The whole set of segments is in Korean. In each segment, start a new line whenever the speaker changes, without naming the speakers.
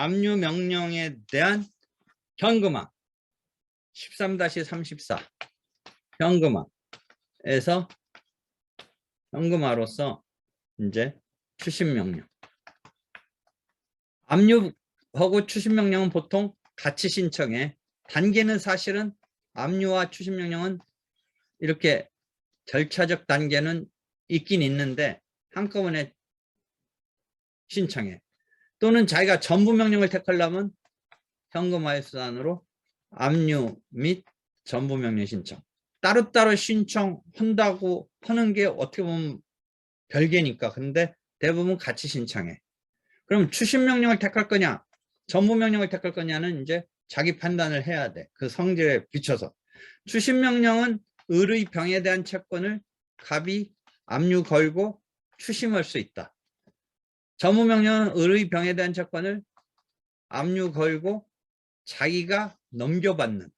압류 명령에 대한 현금화 13-34 현금화에서 현금화로서 이제 추심명령. 압류하고 추심명령은 보통 같이 신청해. 단계는 사실은 압류와 추심명령은 이렇게 절차적 단계는 있긴 있는데 한꺼번에 신청해. 또는 자기가 전부 명령을 택하려면 현금화의 수단으로 압류 및 전부 명령 신청. 따로따로 신청한다고 하는 게 어떻게 보면 별개니까. 근데 대부분 같이 신청해. 그럼 추심 명령을 택할 거냐, 전부 명령을 택할 거냐는 이제 자기 판단을 해야 돼. 그 성질에 비춰서. 추심 명령은 을의 병에 대한 채권을 갑이 압류 걸고 추심할 수 있다. 전부 명령은 을의 병에 대한 채권을 압류 걸고 자기가 넘겨받는.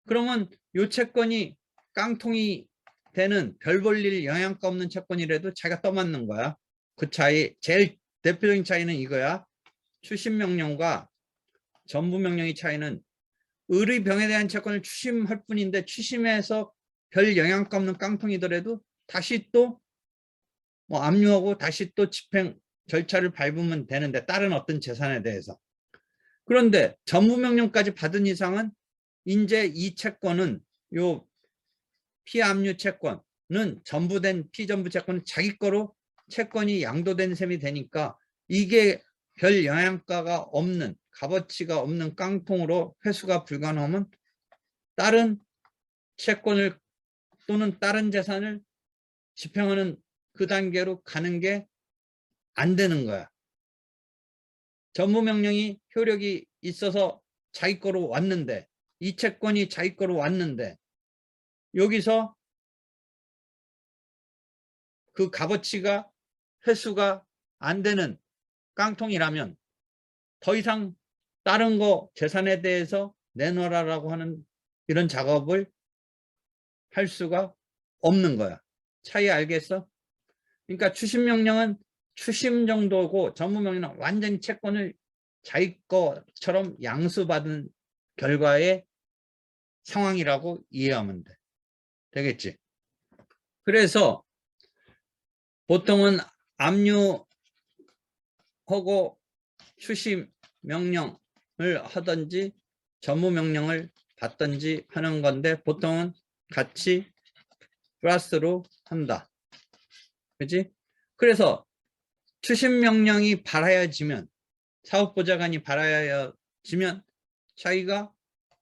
그러면 이 채권이 깡통이 되는 별 볼일 영향가 없는 채권이라도 자기가 떠맡는 거야. 그 차이, 제일 대표적인 차이는 이거야. 추심명령과 전부명령의 차이는 을의 병에 대한 채권을 추심할 뿐인데 추심해서 별 영향가 없는 깡통이더라도 다시 또 뭐 압류하고 다시 또 집행 절차를 밟으면 되는데 다른 어떤 재산에 대해서. 그런데 전부명령까지 받은 이상은 이제 이 채권은 요 피압류 채권은 전부된 피전부 채권은 자기 거로 채권이 양도된 셈이 되니까 이게 별 영향가가 없는 값어치가 없는 깡통으로 회수가 불가능하면 다른 채권을 또는 다른 재산을 집행하는 그 단계로 가는 게 안 되는 거야. 전부명령이 효력이 있어서 자기 거로 왔는데 이 채권이 자기 거로 왔는데 여기서 그 값어치가 회수가 안 되는 깡통이라면 더 이상 다른 거 재산에 대해서 내놓으라고 하는 이런 작업을 할 수가 없는 거야. 차이 알겠어? 그러니까 추심명령은 추심 정도고 전부명령은 완전히 채권을 자기 것처럼 양수받은 결과의 상황이라고 이해하면 돼. 되겠지? 그래서 보통은 압류하고 추심 명령을 하든지 전부명령을 받든지 하는 건데 보통은 같이 플러스로 한다. 그치? 그래서 추심명령이 발하여지면 사업보좌관이 발하여지면 자기가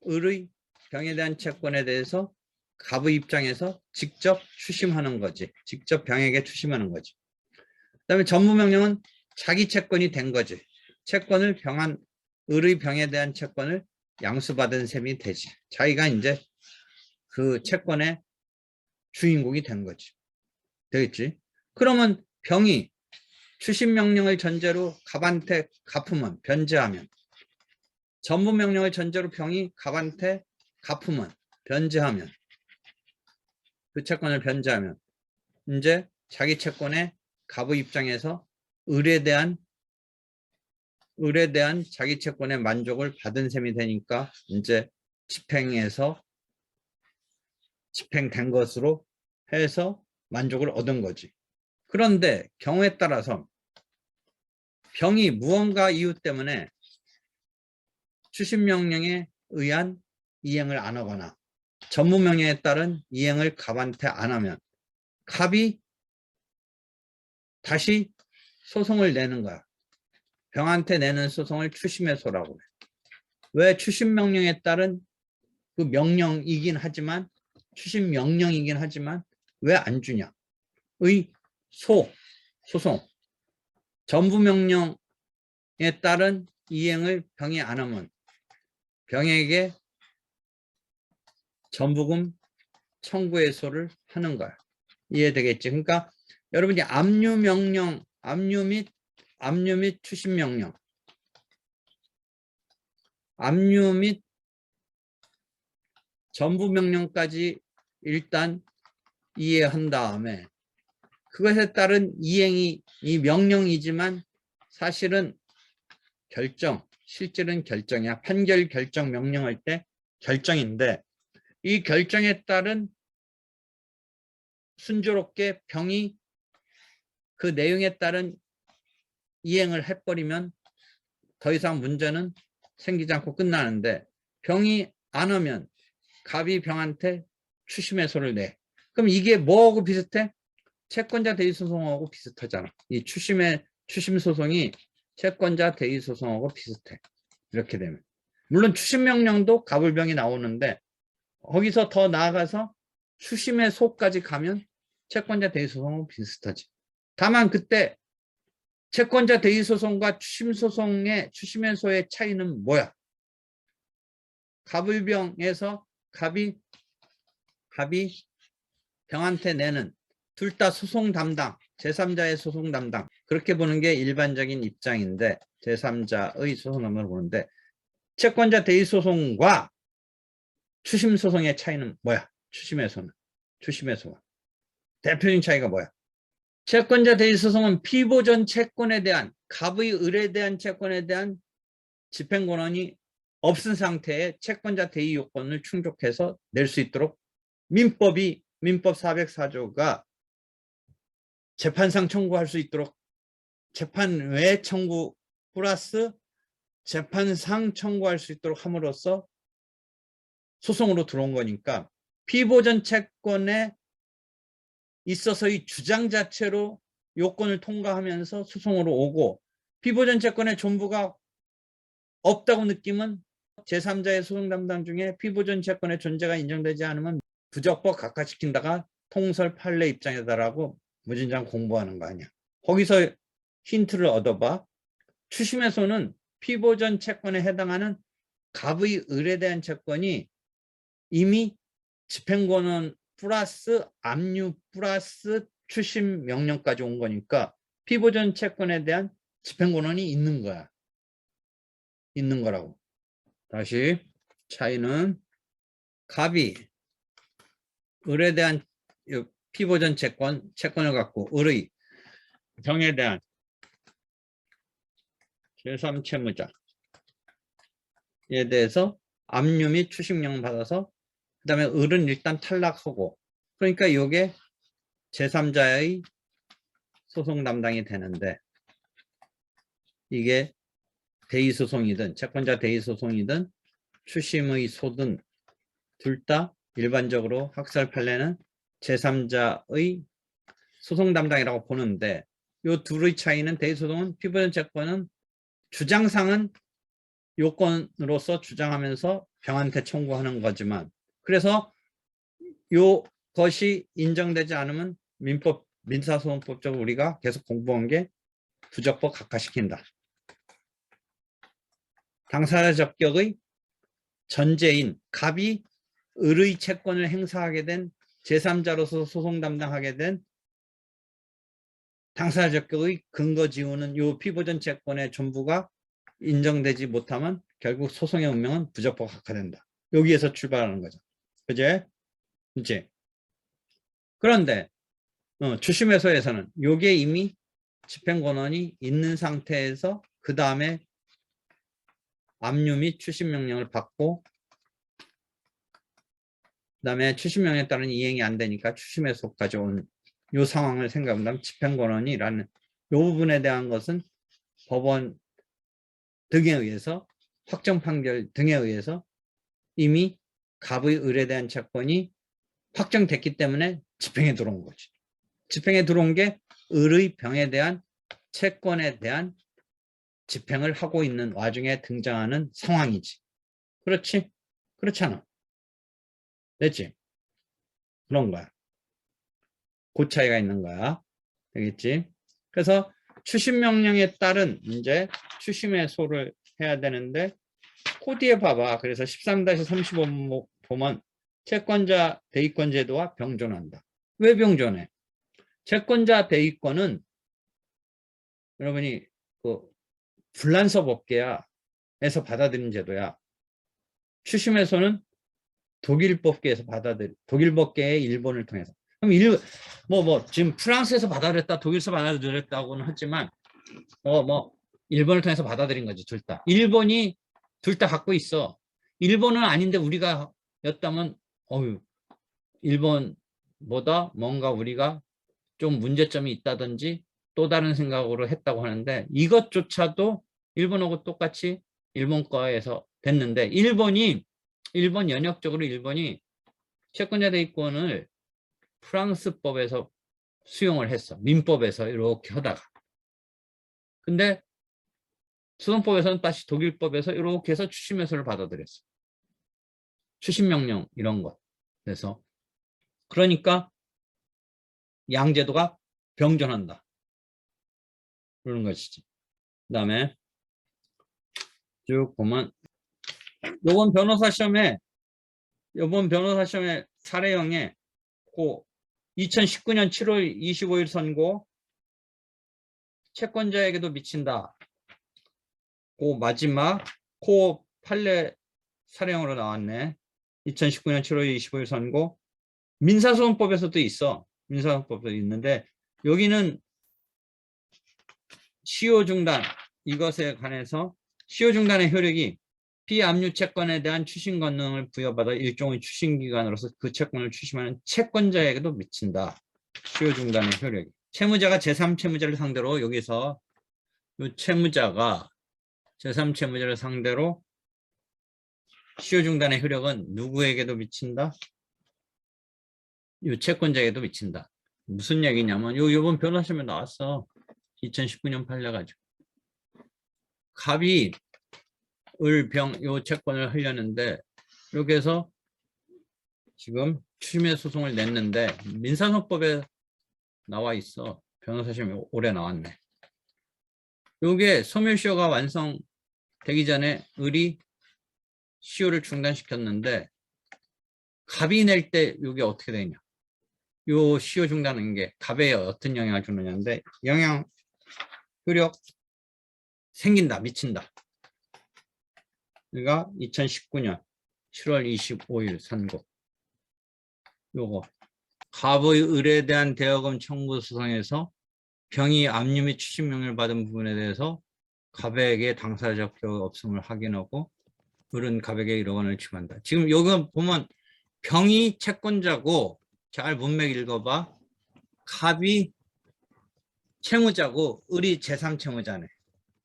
을의 병에 대한 채권에 대해서 갑의 입장에서 직접 추심하는 거지. 직접 병에게 추심하는 거지. 그 다음에 전부명령은 자기 채권이 된 거지. 채권을 을의 병에 대한 채권을 양수받은 셈이 되지. 자기가 이제 그 채권의 주인공이 된 거지. 되겠지? 그러면 병이 추심명령을 전제로 갑한테 갚으면 변제하면 전부명령을 전제로 병이 갑한테 갚으면 변제하면 그 채권을 변제하면 이제 자기 채권의 갑의 입장에서 을에 대한 자기 채권의 만족을 받은 셈이 되니까 이제 집행된 것으로 해서 만족을 얻은 거지. 그런데 경우에 따라서 병이 무언가 이유 때문에 추심명령에 의한 이행을 안 하거나 전부명령에 따른 이행을 갑한테 안 하면 갑이 다시 소송을 내는 거야. 병한테 내는 소송을 추심해소라고 해. 왜 추심명령에 따른 그 명령이긴 하지만 추심명령이긴 하지만 왜 안 주냐. 소송 전부명령에 따른 이행을 병이 안 하면 병에게 전부금 청구해소를 하는 거야. 이해되겠지? 그러니까 여러분이 압류명령, 압류 및 추심명령, 압류 및 전부명령까지 일단 이해한 다음에 그것에 따른 이행이 이 명령이지만 사실은 결정, 실질은 결정이야. 판결 결정 명령할 때 결정인데 이 결정에 따른 순조롭게 병이 그 내용에 따른 이행을 해버리면 더 이상 문제는 생기지 않고 끝나는데 병이 안 오면 갑이 병한테 추심해소를 내. 그럼 이게 뭐하고 비슷해? 채권자 대위 소송하고 비슷하잖아. 이 추심 소송이 채권자 대위 소송하고 비슷해. 이렇게 되면. 물론 추심 명령도 갑을병이 나오는데 거기서 더 나아가서 추심해소까지 가면 채권자 대위 소송하고 비슷하지. 다만 그때 채권자 대위 소송과 추심 소송의 추심해소의 차이는 뭐야? 갑을병에서 갑이 병한테 내는 둘 다 소송 담당, 제3자의 소송 담당 그렇게 보는 게 일반적인 입장인데 제3자의 소송 담당을 보는데 채권자 대위 소송과 추심 소송의 차이는 뭐야? 추심해소는 대표적인 차이가 뭐야? 채권자 대위 소송은 피보전 채권에 대한 갑의 을에 대한 채권에 대한 집행 권한이 없은 상태에 채권자 대위 요건을 충족해서 낼 수 있도록 민법 404조가 재판상 청구할 수 있도록 재판 외 청구 플러스 재판상 청구할 수 있도록 함으로써 소송으로 들어온 거니까 피보전 채권에 있어서의 주장 자체로 요건을 통과하면서 소송으로 오고 피보전 채권의 존부가 없다고 느끼면 제3자의 소송 담당 중에 피보전 채권의 존재가 인정되지 않으면 부적법 각하시킨다가 통설 판례 입장이다라고 무진장 공부하는 거 아니야. 거기서 힌트를 얻어봐. 추심해소는 피보전 채권에 해당하는 갑의 을에 대한 채권이 이미 집행권은 플러스 압류 플러스 추심 명령까지 온 거니까 피보전 채권에 대한 집행권한이 있는 거야. 있는 거라고. 다시 차이는 갑이 을에 대한 피보전 채권을 갖고 을의 병에 대한 제3채무자에 대해서 압류 및 추심령을 받아서 그 다음에 을은 일단 탈락하고 그러니까 이게 제3자의 소송 담당이 되는데 이게 대의소송이든 채권자 대의소송이든 추심의 소든 둘 다 일반적으로 학설 판례는 제3자의 소송 담당이라고 보는데 이 둘의 차이는 대의소송은 피보전 채권은 주장상은 요건으로서 주장하면서 병한테 청구하는 거지만 그래서 이것이 인정되지 않으면 민사소송법적으로 우리가 계속 공부한 게 부적법 각하시킨다. 당사자 적격의 전제인 갑이 을의 채권을 행사하게 된 제3자로서 소송 담당하게 된 당사자 적격의 근거 지우는 이 피보전 채권의 전부가 인정되지 못하면 결국 소송의 운명은 부적법 각하된다. 여기에서 출발하는 거죠. 그제? 이제 그런데 추심해소에서는 이게 이미 집행권한이 있는 상태에서 그 다음에 압류 및 추심명령을 받고 그 다음에 추심명령에 따른 이행이 안 되니까 추심해소까지 온 이 상황을 생각한다면 집행권한이라는 이 부분에 대한 것은 법원 등에 의해서 확정 판결 등에 의해서 이미 갑의 을에 대한 채권이 확정됐기 때문에 집행에 들어온 거지. 집행에 들어온 게 을의 병에 대한 채권에 대한 집행을 하고 있는 와중에 등장하는 상황이지. 그렇지? 그렇잖아. 됐지? 그런 거야. 그 차이가 있는 거야. 되겠지? 그래서 추심명령에 따른 이제 추심해소를 해야 되는데 코디에 봐봐. 그래서 13-35 보면 채권자 대위권 제도와 병존한다. 왜 병존해? 채권자 대위권은 여러분이 그 불란서 법계에서 받아들인 제도야. 추심해소는 독일 법계에서 독일 법계의 일본을 통해서. 그럼 지금 프랑스에서 받아들였다, 독일에서 받아들였다고는 하지만, 일본을 통해서 받아들인 거지, 둘 다. 일본이 둘 다 갖고 있어. 일본은 아닌데 우리가 였다면 어휴, 일본보다 뭔가 우리가 좀 문제점이 있다든지 또 다른 생각으로 했다고 하는데, 이것조차도 일본하고 똑같이 일본 거에서 됐는데, 일본 연역적으로 일본이 채권자 대위권을 프랑스법에서 수용을 했어. 민법에서 이렇게 하다가. 근데 수동법에서는 다시 독일법에서 이렇게 해서 추심해소를 받아들였어. 추심명령 이런 것. 그래서 그러니까 양제도가 병존한다. 그러는 것이지. 그 다음에 쭉 보면 요번 변호사 시험에 사례형에 그 2019년 7월 25일 선고 채권자에게도 미친다. 그 마지막 코 판례 사례형으로 나왔네. 2019년 7월 25일 선고. 민사소송법에서도 있어. 민사소송법도 있는데 여기는 시효 중단 이것에 관해서 시효 중단의 효력이 피압류 채권에 대한 추심 권능을 부여받아 일종의 추심기관으로서 그 채권을 추심하는 채권자에게도 미친다. 시효 중단의 효력이. 채무자가 제3채무자를 상대로 여기서 이 채무자가 제3채무자를 상대로 시효 중단의 효력은 누구에게도 미친다? 이 채권자에게도 미친다. 무슨 얘기냐면 이번 변호사 시험에 나왔어. 2019년 판례 가지고. 갑이 을병 요 채권을 하려는데 이렇게 해서 지금 추심의 소송을 냈는데 민사소송법에 나와 있어. 변호사 시험에 올해 나왔네. 요게 소멸시효가 완성되기 전에 을이 시효를 중단시켰는데 갑이 낼 때 요게 어떻게 되냐. 요 시효 중단하는 게 갑에 어떤 영향을 주느냐인데 영향 효력 생긴다. 미친다. 그러니까 2019년 7월 25일 선고. 요거 갑의 을에 대한 대여금 청구 소송에서 병이 압류 및 추심 명령을 받은 부분에 대해서 갑에게 당사자적 기록 없음을 확인하고 을은 갑에게 1억 원을 지급한다. 지금 여기 보면 병이 채권자고 잘 문맥 읽어봐. 갑이 채무자고 을이 제3채무자네.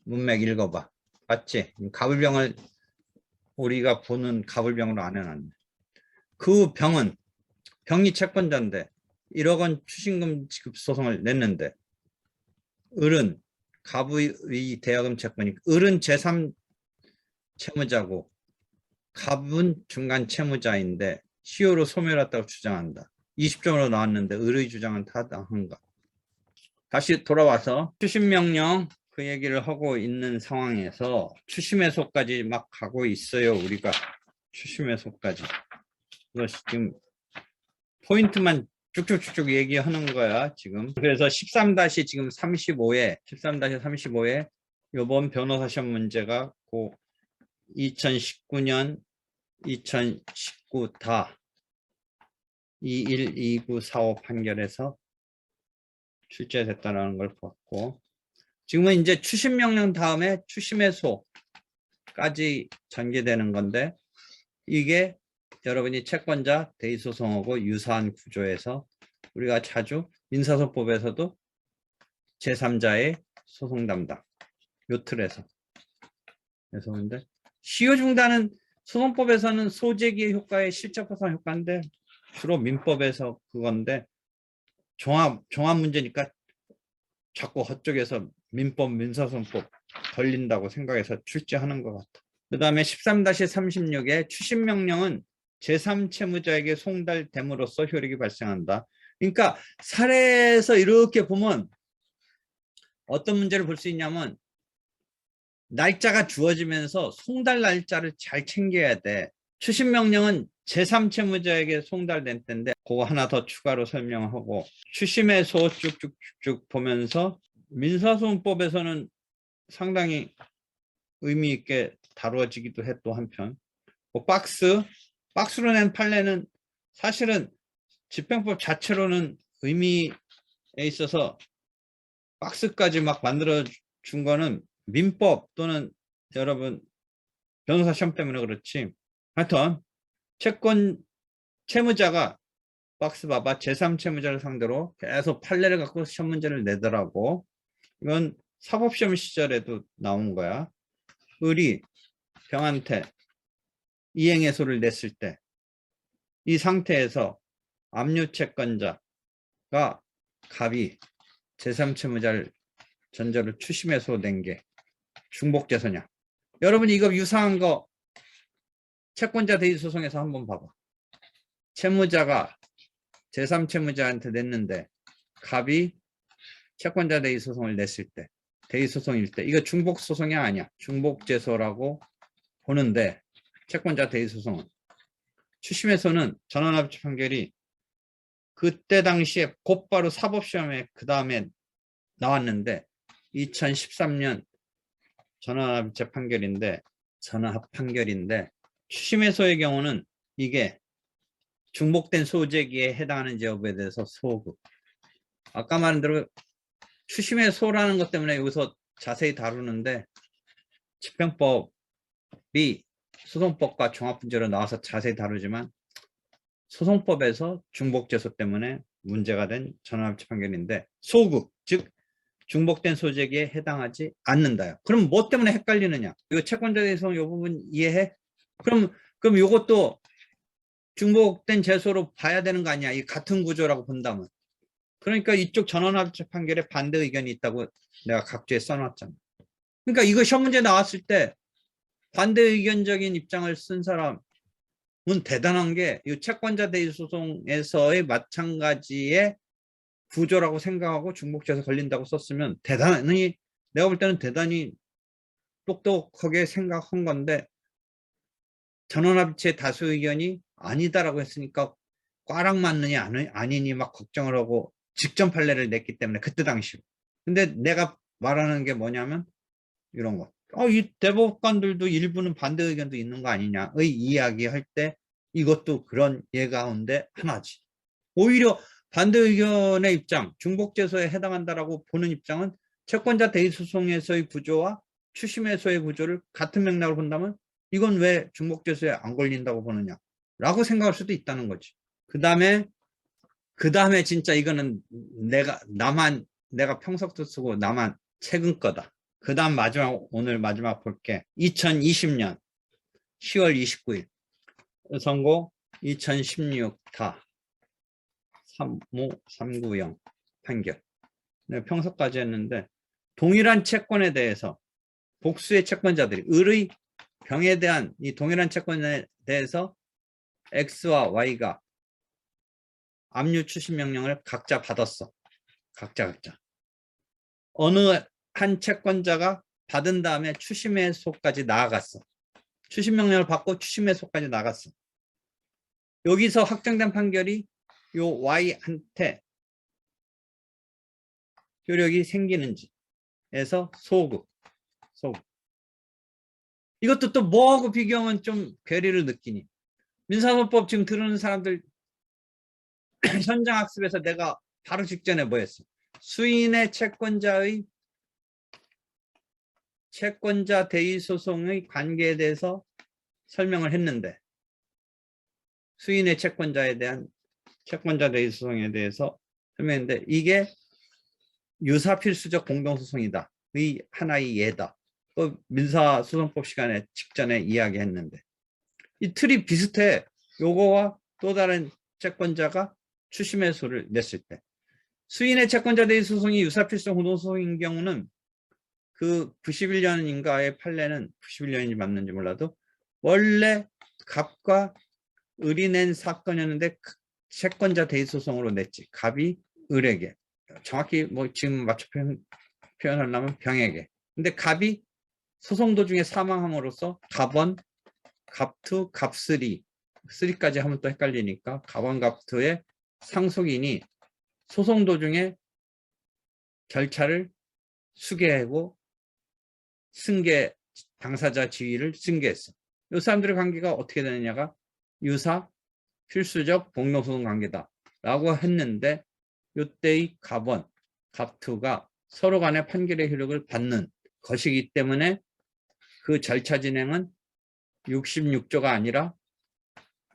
문맥 읽어봐. 맞지? 갑을병을 우리가 보는 갑을병으로 안 해놨네. 그 병이 채권자인데 1억 원 추심금 지급 소송을 냈는데 을은 갑의 대여금 채권이 을은 제3채무자고 갑은 중간 채무자인데 시효로 소멸했다고 주장한다. 20점으로 나왔는데 을의 주장은 타당한가? 다시 돌아와서 추심명령 그 얘기를 하고 있는 상황에서 추심해소까지 막 가고 있어요. 우리가 추심해소까지. 그래서 지금 포인트만 쭉쭉쭉쭉 얘기하는 거야 지금. 그래서 13- 지금 35에 13-35에 요번 변호사 시험 문제가 그 2019년 2019 다 212945 판결에서 출제됐다는 걸 봤고, 지금은 이제 추심명령 다음에 추심해소까지 전개되는 건데, 이게 여러분이 채권자 대의소송하고 유사한 구조에서 우리가 자주 민사소송법에서도 제3자의 소송 담당 요 틀에서 그래서 근데 시효 중단은 소송법에서는 소재기의 효과의 실적 보상 효과인데 주로 민법에서 그건데 종합 문제니까 자꾸 그쪽에서 민법 민사소송법 걸린다고 생각해서 출제하는 것 같아. 그 다음에 13-36에 추심명령은 제3채무자에게 송달됨으로써 효력이 발생한다. 그러니까 사례에서 이렇게 보면 어떤 문제를 볼 수 있냐면 날짜가 주어지면서 송달 날짜를 잘 챙겨야 돼. 추심명령은 제3채무자에게 송달된 때인데 그거 하나 더 추가로 설명하고 추심해소 쭉쭉쭉 보면서 민사소송법에서는 상당히 의미 있게 다루어지기도 해. 또 한편 박스로 낸 판례는 사실은 집행법 자체로는 의미에 있어서 박스까지 막 만들어 준 거는 민법 또는 여러분 변호사 시험 때문에 그렇지. 하여튼 채무자가 박스 봐봐. 제3채무자를 상대로 계속 판례를 갖고 시험 문제를 내더라고. 이건 사법시험 시절에도 나온 거야. 을이 병한테 이행해소를 냈을 때 이 상태에서 압류채권자가 갑이 제3채무자를 전저를 추심해소 낸 게 중복제소냐. 여러분 이거 유사한 거 채권자 대의 소송에서 한번 봐봐. 채무자가 제3채무자한테 냈는데 갑이 채권자 대의 소송을 냈을 때 대의 소송일 때 이거 중복 소송이 아니야. 중복제소라고 보는데 채권자 대의 소송은 추심에서는 전원합치 판결이 그때 당시에 곧바로 사법시험에 그 다음에 나왔는데 2013년 전원합치 판결인데 전원합 판결인데 추심해소의 경우는 이게 중복된 소재기에 해당하는지 여부에 대해서 소급. 아까 말한 대로 추심해소라는 것 때문에 여기서 자세히 다루는데 집행법이 소송법과 종합분제로 나와서 자세히 다루지만 소송법에서 중복제소 때문에 문제가 된 전원합치 판결인데 소급, 즉 중복된 소재기에 해당하지 않는다요. 그럼 뭐 때문에 헷갈리느냐? 이거 채권자 대해서 이 부분 이해해? 그럼 이것도 중복된 제소로 봐야 되는 거 아니야? 이 같은 구조라고 본다면. 그러니까 이쪽 전원합치 판결에 반대 의견이 있다고 내가 각주에 써놨잖아. 그러니까 이거 시험 문제 나왔을 때 반대 의견적인 입장을 쓴 사람은 대단한 게 이 채권자 대의 소송에서의 마찬가지의 구조라고 생각하고 중복제소 걸린다고 썼으면 대단히 내가 볼 때는 대단히 똑똑하게 생각한 건데 전원합치의 다수 의견이 아니다라고 했으니까 꽈락 맞느냐 아니니 막 걱정을 하고 직전 판례를 냈기 때문에 그때 당시로. 근데 내가 말하는 게 뭐냐면 이런 거. 이 대법관들도 일부는 반대 의견도 있는 거 아니냐의 이야기할 때 이것도 그런 예 가운데 하나지. 오히려 반대 의견의 입장, 중복제소에 해당한다라고 보는 입장은 채권자 대의소송에서의 구조와 추심해소의 구조를 같은 맥락으로 본다면 이건 왜 중복제소에 안 걸린다고 보느냐 라고 생각할 수도 있다는 거지. 그 다음에 진짜 이거는 내가 평석도 쓰고 나만 최근 거다. 그 다음 오늘 마지막 볼게. 2020년 10월 29일 선고 2016타 35390 판결. 내가 평소까지 했는데 동일한 채권에 대해서 복수의 채권자들이 을의 병에 대한 이 동일한 채권에 대해서 X와 Y가 압류 추심 명령을 각자 받았어. 각자. 어느 한 채권자가 받은 다음에 추심해소까지 나아갔어. 추심 명령을 받고 추심해소까지 나갔어. 여기서 확정된 판결이 요 Y한테 효력이 생기는지에서 소급. 이것도 또 뭐하고 비교하면 좀 괴리를 느끼니. 민사소법 지금 들으는 사람들 현장 학습에서 내가 바로 직전에 뭐 했어? 수인의 채권자의 채권자 대의소송의 관계에 대해서 설명을 했는데 수인의 채권자에 대한 채권자 대의소송에 대해서 설명했는데 이게 유사필수적 공동소송이다. 의 하나의 예다. 또 민사소송법 시간에 직전에 이야기했는데 이 틀이 비슷해. 요거와 또 다른 채권자가 추심해소를 냈을 때 수인의 채권자 대의소송이 유사필수적 공동소송인 경우는 그 91년인가의 판례는 91년인지 맞는지 몰라도 원래 갑과 을이 낸 사건이었는데 채권자 대의소송으로 냈지. 갑이 을에게 정확히 뭐 지금 맞춰 표현하려면 병에게. 근데 갑이 소송 도중에 사망함으로써 갑원, 갑투, 갑쓰리 3까지 하면 또 헷갈리니까 갑원, 갑투의 상속인이 소송 도중에 절차를 수개하고 승계 당사자 지위를 승계했어. 이 사람들의 관계가 어떻게 되느냐가 유사 필수적 공동소송 관계다 라고 했는데 이때의 갑원, 갑투가 서로 간의 판결의 효력을 받는 것이기 때문에 그 절차 진행은 66조가 아니라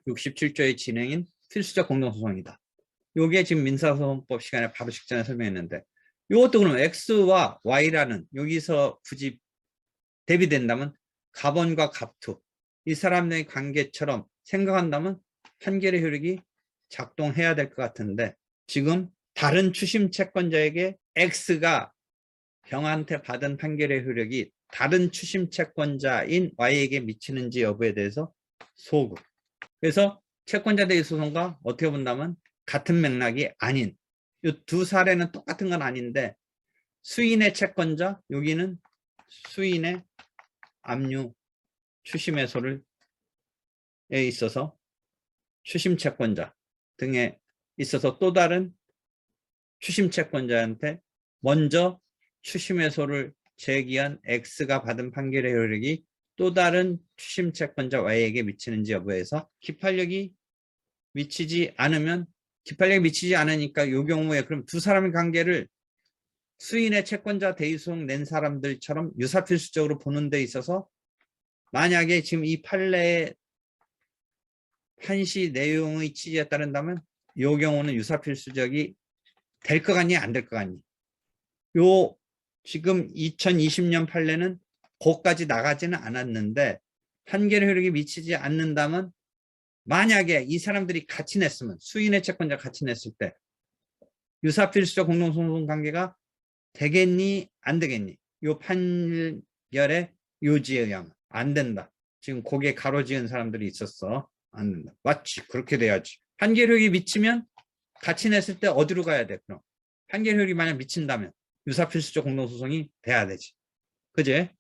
67조의 진행인 필수적 공동소송이다. 요게 지금 민사소송법 시간에 바로 직전에 설명했는데, 이것도 그러면 X와 Y라는 여기서 굳이 대비된다면 갑원과 갑투 이 사람의 관계처럼 생각한다면 판결의 효력이 작동해야 될 것 같은데, 지금 다른 추심 채권자에게 X가 병한테 받은 판결의 효력이 다른 추심 채권자인 Y에게 미치는지 여부에 대해서 소급. 그래서 채권자 대위 소송과 어떻게 본다면 같은 맥락이 아닌, 이 두 사례는 똑같은 건 아닌데, 수인의 채권자, 여기는 수인의 압류 추심 해소를 에 있어서 추심 채권자 등에 있어서 또 다른 추심 채권자한테 먼저 추심 해소를 제기한 X가 받은 판결의 효력이 또 다른 추심 채권자 Y에게 미치는지 여부에서 기판력이 미치지 않으니까 이 경우에 그럼 두 사람의 관계를 수인의 채권자 대위소송 낸 사람들처럼 유사필수적으로 보는 데 있어서, 만약에 지금 이 판례의 판시 내용의 취지에 따른다면 이 경우는 유사필수적이 될 것 같니 안 될 것 같니? 요 지금 2020년 판례는 거기까지 나가지는 않았는데, 판결의 효력이 미치지 않는다면 만약에 이 사람들이 같이 냈으면, 수인의 채권자 같이 냈을 때 유사필수적 공동소송 관계가 되겠니 안 되겠니? 요 판결의 요지에 의하면 안 된다. 지금 거기에 가로지은 사람들이 있었어. 안 된다. 맞지, 그렇게 돼야지. 판결효력이 미치면 같이 냈을 때 어디로 가야 돼? 그럼 판결효력이 만약 미친다면 유사필수적 공동소송이 돼야 되지. 그제?